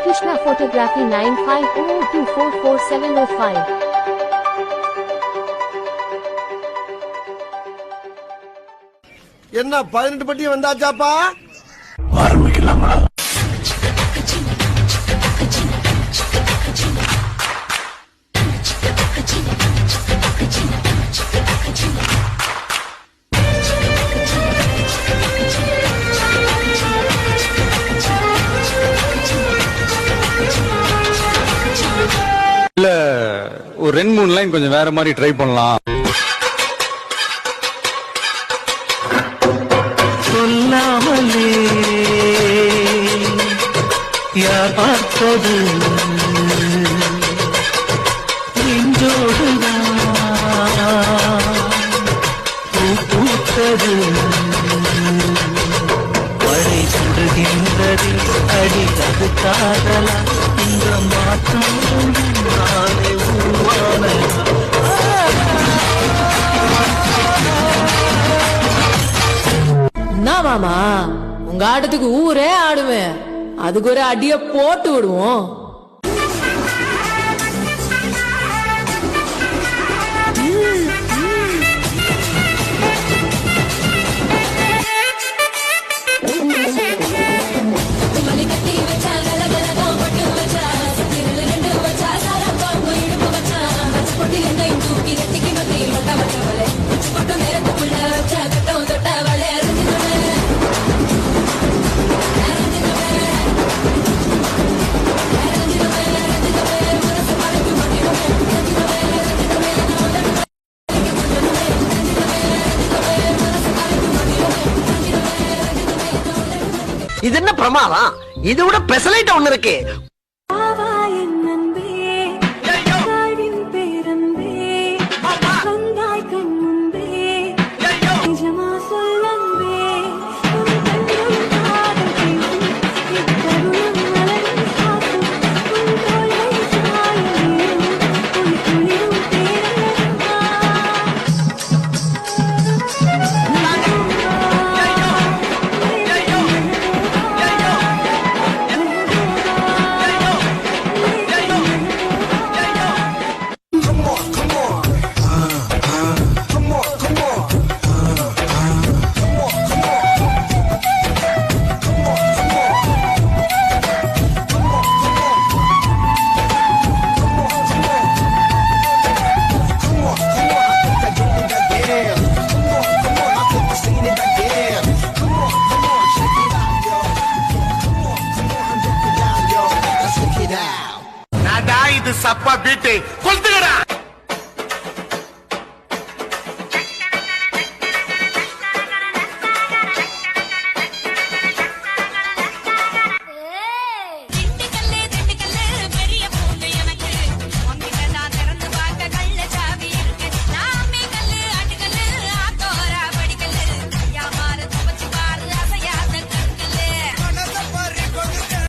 Krishna Photography 9500244705. என்ன 18 பட்டி வந்தாச்சாப்பா? ஆரம்பிக்கலாங்களா? இல்ல ஒரு 2-3 லைன் கொஞ்சம் வேற மாதிரி ட்ரை பண்ணலாம். சொல்லாமலே யார் பார்த்தது பூத்தது மழை சுடுகின்றது அடி அது காதலா இந்த மாற்றம் நானே உருவான மாமா உங்க ஆட்டத்துக்கு ஊரே ஆடுவேன், அதுக்கு ஒரு அடிய போட்டு விடுவோம். இது என்ன பிரமாதம்? இது விட பெசலைட் ஒண்ணு இருக்கு. இது சப்பா பீட்டு கொளுத்துக்கடா.